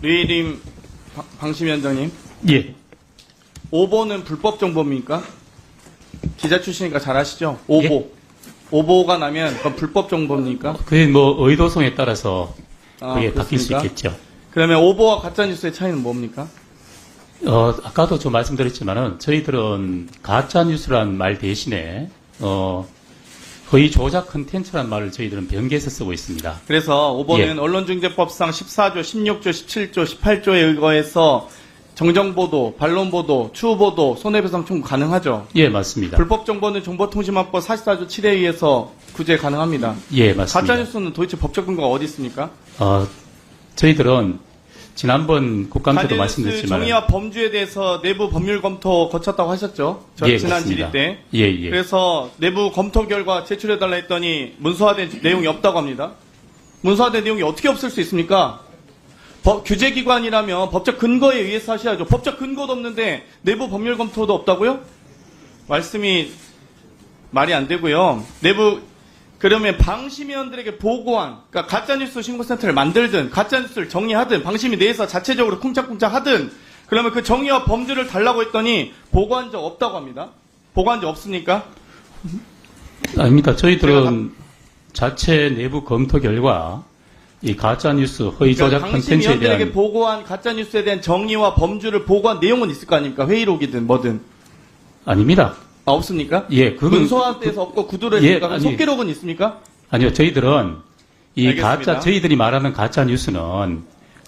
류일임 방심위원장님, 예. 오보는 불법 정보입니까? 기자 출신이니까 잘 아시죠? 오보. 예? 오보가 나면 그건 불법 정보입니까? 그게 뭐 의도성에 따라서 그게 바뀔 수 그렇습니까? 있겠죠. 그러면 오보와 가짜뉴스의 차이는 뭡니까? 아까도 좀 말씀드렸지만은 저희들은 가짜 뉴스란 말 대신에 거의 조작 컨텐츠란 말을 저희들은 변개해서 쓰고 있습니다. 그래서 오보는 예. 언론중재법상 14조, 16조, 17조, 18조에 의거해서 정정보도, 반론보도, 추후보도, 손해배상 청구 가능하죠? 예, 맞습니다. 불법 정보는 정보통신망법 44조 7에 의해서 구제 가능합니다. 예, 맞습니다. 가짜뉴스는 도대체 법적 근거가 어디 있습니까? 저희들은 지난번 국감 때도 가짜뉴스 말씀드렸지만 정의와 범주에 대해서 내부 법률 검토 거쳤다고 하셨죠? 예, 지난 맞습니다. 질의 때. 예, 예. 그래서 내부 검토 결과 제출해달라 했더니 문서화된 내용이 없다고 합니다. 문서화된 내용이 어떻게 없을 수 있습니까? 규제기관이라면 법적 근거에 의해서 하셔야죠. 법적 근거도 없는데 내부 법률 검토도 없다고요? 말씀이 말이 안 되고요. 그러면 방심위원들에게 보고한, 그러니까 가짜뉴스 신고센터를 만들든, 가짜뉴스를 정리하든, 방심위 내에서 자체적으로 쿵짝쿵짝 하든, 그러면 그 정의와 범주를 달라고 했더니, 보고한 적 없다고 합니다. 보고한 적 없습니까? 아닙니다. 저희들은 자체 내부 검토 결과 이 가짜뉴스 허위 조작 컨텐츠에 방심위원들에게 대한 보고한 가짜뉴스에 대한 정의와 범주를 보고한 내용은 있을 거 아닙니까? 회의록이든 뭐든. 아닙니다. 없습니까? 예, 그건 문서화돼서 없고 구두로 예, 있습니까? 아니, 속기록은 있습니까? 아니요, 저희들은 이 알겠습니다. 저희들이 말하는 가짜 뉴스는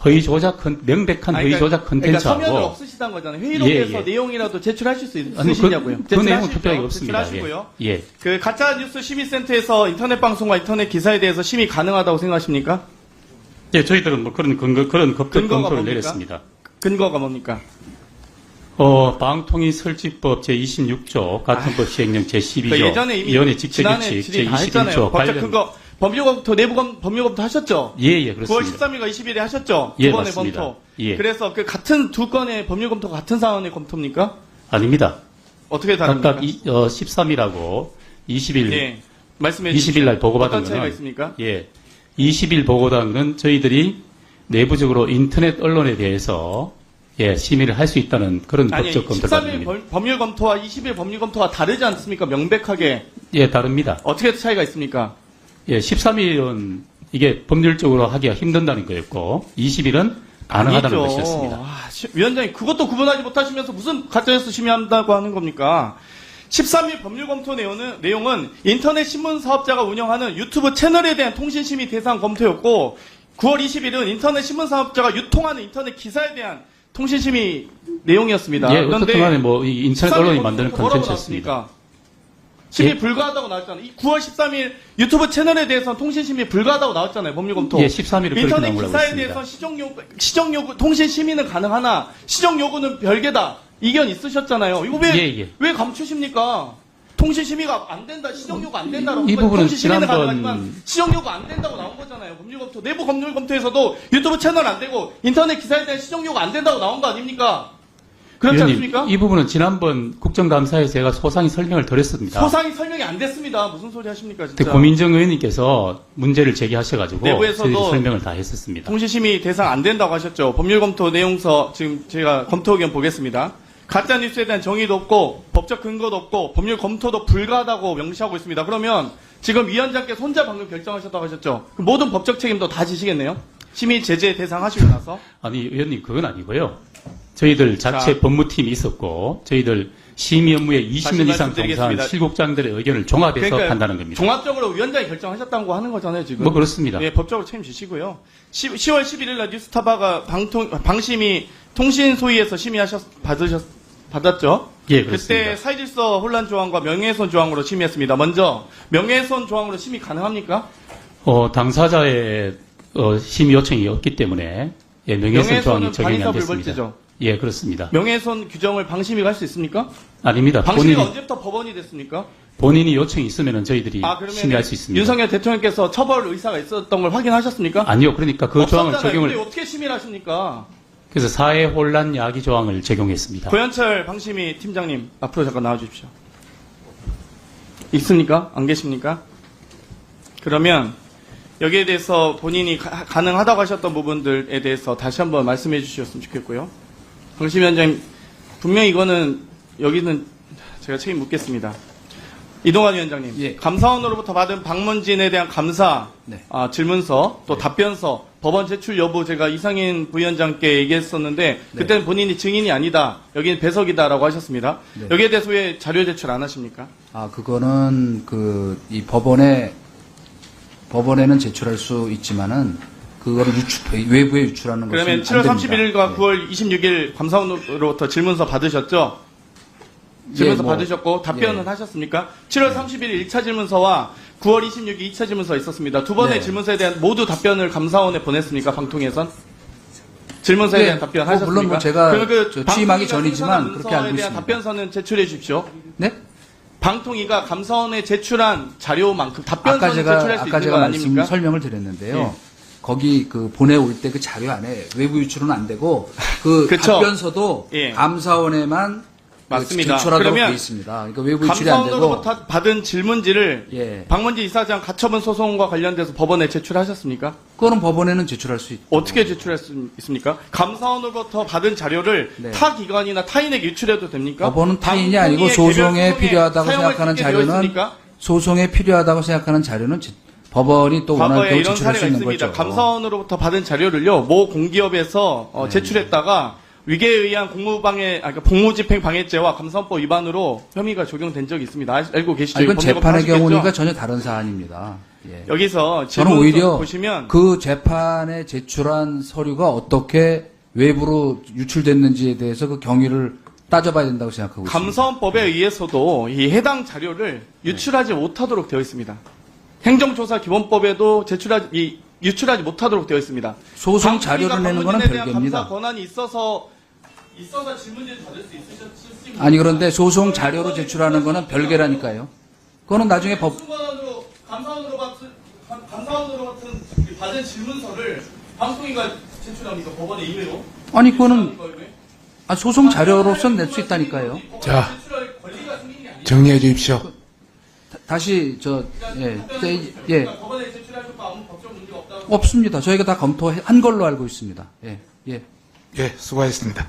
허위 조작 명백한 허위 조작 그러니까 컨텐츠하고 서면을 없으시다는 거잖아요. 회의록에서 예, 예. 내용이라도 제출하실 수 아니, 있으시냐고요. 그 내용은 투표하기 없습니다. 제출하시고요. 예. 예. 그 가짜뉴스 심의센터에서 인터넷 방송과 인터넷 기사에 대해서 심의 가능하다고 생각하십니까? 예, 저희들은 뭐 그런 법적 근거가 검토를 뭡니까? 내렸습니다. 근거가 뭡니까? 방통위 설치법 제26조, 같은 법 시행령 제12조, 그러니까 예전에 이미 위원회 직접 지난해 규칙 질의 다 했잖아요. 제21조 법적 근거 법률 검토 내부 법률 검토 하셨죠? 예, 예, 9월 그렇습니다. 13일과 20일에 하셨죠? 예, 두 번의 맞습니다. 검토. 예. 그래서 그 같은 두 건의 법률 검토가 같은 사안의 검토입니까? 아닙니다. 어떻게 다릅니까? 각각 13일하고 20일, 예. 말씀해 20일 날 보고받은 어떤 차이가 거는 있습니까? 예, 20일 보고받은 건 저희들이 내부적으로 인터넷 언론에 대해서 심의를 할 수 있다는 그런 아니, 법적 검토를 받는 13일 겁니다. 법률 검토와 20일 법률 검토가 다르지 않습니까? 명백하게. 예, 다릅니다. 어떻게 차이가 있습니까? 예, 13일은 이게 법률적으로 하기가 힘든다는 거였고 20일은 가능하다는 아니죠. 것이었습니다. 위원장님 그것도 구분하지 못하시면서 무슨 가짜뉴스 심의한다고 하는 겁니까? 13일 법률 검토 내용은 인터넷 신문 사업자가 운영하는 유튜브 채널에 대한 통신 심의 대상 검토였고 9월 20일은 인터넷 신문 사업자가 유통하는 인터넷 기사에 대한 통신 심의 내용이었습니다. 예, 어떻든 간에 뭐 이 인터넷 언론이 만드는 컨텐츠였습니다. 심의 예? 불가하다고 나왔잖아요. 9월 13일 유튜브 채널에 대해서는 통신 심의 불가하다고 나왔잖아요. 법률 검토. 예, 13일을 그렇게 인터넷 나오려고 기사에 했습니다. 대해서 시정 요구 통신 심의는 가능하나 시정 요구는 별개다. 이견 있으셨잖아요. 이거 왜 감추십니까? 통신 심의가 안 된다, 시정 요구 안 된다라고. 이 부분은 통신 심의는 지난번- 가능하지만 시정 요구 안 된다고 나온 거잖아요. 법률 검토. 내부 법률 검토에서도 유튜브 채널 안 되고 인터넷 기사에 대한 시정 요구 안 된다고 나온 거 아닙니까? 그렇지 위원님, 않습니까? 이 부분은 지난번 국정감사에서 제가 소상히 설명을 드렸습니다. 소상히 설명이 안 됐습니다. 무슨 소리 하십니까, 진짜. 그때 고민정 의원님께서 문제를 제기하셔가지고 내부에서도 저희들이 설명을 다 했었습니다. 통신심의 대상 안 된다고 하셨죠. 법률검토 내용서 지금 제가 검토 의견 보겠습니다. 가짜뉴스에 대한 정의도 없고 법적 근거도 없고 법률 검토도 불가하다고 명시하고 있습니다. 그러면 지금 위원장께서 혼자 방금 결정하셨다고 하셨죠. 그 모든 법적 책임도 다 지시겠네요. 심의 제재 대상 하시고 나서. 아니 의원님 그건 아니고요. 저희들 자체 자. 법무팀이 있었고 저희들 심의 업무에 20년 이상 말씀드리겠습니다. 종사한 실국장들의 의견을 종합해서 그러니까 판단한 겁니다. 종합적으로 위원장이 결정하셨다고 하는 거잖아요, 지금. 뭐 그렇습니다. 네, 법적으로 책임지시고요. 10월 11일 날 뉴스타파가 방심위 통신 소위에서 받았죠? 예, 그렇습니다. 그때 사회질서 혼란 조항과 명예훼손 조항으로 심의했습니다. 먼저 명예훼손 조항으로 심의 가능합니까? 당사자의 심의 요청이 없기 때문에 명예훼손 조항이 명예훼손은 적용이 안 반의사 됐습니다. 불벌죄죠. 예, 그렇습니다. 명예훼손 규정을 방심위가 할 수 있습니까? 아닙니다. 방심위가 언제부터 법원이 됐습니까? 본인이 요청이 있으면 저희들이 그러면 심의할 수 있습니다. 윤석열 대통령께서 처벌 의사가 있었던 걸 확인하셨습니까? 아니요. 그러니까 그 조항을 없었잖아요. 적용을 근데 어떻게 심의를 하십니까? 그래서 사회 혼란 야기 조항을 적용했습니다. 고현철 방심위 팀장님 앞으로 잠깐 나와주십시오. 있습니까? 안 계십니까? 그러면 여기에 대해서 본인이 가능하다고 하셨던 부분들에 대해서 다시 한번 말씀해 주셨으면 좋겠고요. 강심 위원장님, 분명히 이거는 여기는 제가 책임 묻겠습니다. 이동환 위원장님, 예. 감사원으로부터 받은 방문진에 대한 감사 네. 질문서, 또 답변서, 법원 제출 여부 제가 이상인 부위원장께 얘기했었는데 그때는 본인이 증인이 아니다, 여기는 배석이다라고 하셨습니다. 네. 여기에 대해서 왜 자료 제출 안 하십니까? 그거는 이 법원에는 제출할 수 있지만은 그거를 외부에 유출하는 것은 그러면 안 7월 됩니다. 31일과 예. 9월 26일 감사원으로부터 질문서 받으셨죠? 질문서 예, 뭐, 받으셨고 답변은 예. 하셨습니까? 7월 31일 1차 질문서와 9월 26일 2차 질문서 있었습니다. 두 번의 네. 질문서에 대한 모두 답변을 감사원에 보냈습니까? 방통위에선? 질문서에 예, 대한 답변 뭐 하셨습니까? 물론 뭐 제가 그러면 저 취임하기 방통위가 전이지만 제출한 그렇게 알고 문서에 대한 있습니다. 답변서는 제출해 주십시오. 네? 방통위가 감사원에 제출한 자료만큼 답변서는 제출할 수 아까 있는 제가 건 아닙니까? 설명을 드렸는데요. 예. 거기 보내올 때 그 자료 안에 외부 유출은 안 되고 그 그쵸. 답변서도 예. 감사원에만 맞습니다. 제출하도록 그러면 되어 있습니다. 그러니까 외부 유출이 안 되고 감사원으로부터 받은 질문지를 예. 박문지 이사장 가처분 소송과 관련돼서 법원에 제출하셨습니까? 그거는 법원에는 제출할 수 있고 어떻게 제출할 수 있습니까? 감사원으로부터 받은 자료를 네. 타 기관이나 타인에게 유출해도 됩니까? 법원은 타인이 아니고 방통위의 소송에 개별 필요하다고 사용할 생각하는 수 있게 되어 자료는 있습니까? 소송에 필요하다고 생각하는 자료는 법원이 또 원할 과거에 경우 이런 제출할 수 사례가 있는 있습니다. 거죠. 감사원으로부터 받은 자료를요, 모 공기업에서 네. 제출했다가 위계에 의한 그러니까 공무집행 방해죄와 감사원법 위반으로 혐의가 적용된 적이 있습니다. 알고 계시죠? 이건 법률 재판의 하시겠죠? 경우니까 전혀 다른 사안입니다. 예. 여기서 저는 질문서 오히려 보시면 그 재판에 제출한 서류가 어떻게 외부로 유출됐는지에 대해서 그 경위를 따져봐야 된다고 생각하고 있습니다. 감사원법에 의해서도 이 해당 자료를 유출하지 못하도록 되어 있습니다. 행정조사 기본법에도 유출하지 못하도록 되어 있습니다. 소송 자료를 내는 거는 방문진에 대한 별개입니다. 감사 권한이 있어서 질문지를 받을 수 있으셨습니까? 아니 그런데 소송 자료로 제출하는 거는 별개라니까요. 그거는 나중에 법 수관으로 감사원으로 받은 질문서를 방통위가 제출합니까? 법원에 임의로? 아니 그거는 제출합니까, 이게? 소송 자료로서 낼 수 있다니까요. 자, 제출할 권리가 생긴 게 아니에요. 정리해 주십시오. 다시 법원에 제출할 것과 아무 법적 문제가 없다고 없습니다. 저희가 다 검토한 걸로 알고 있습니다. 예. 예, 수고하셨습니다.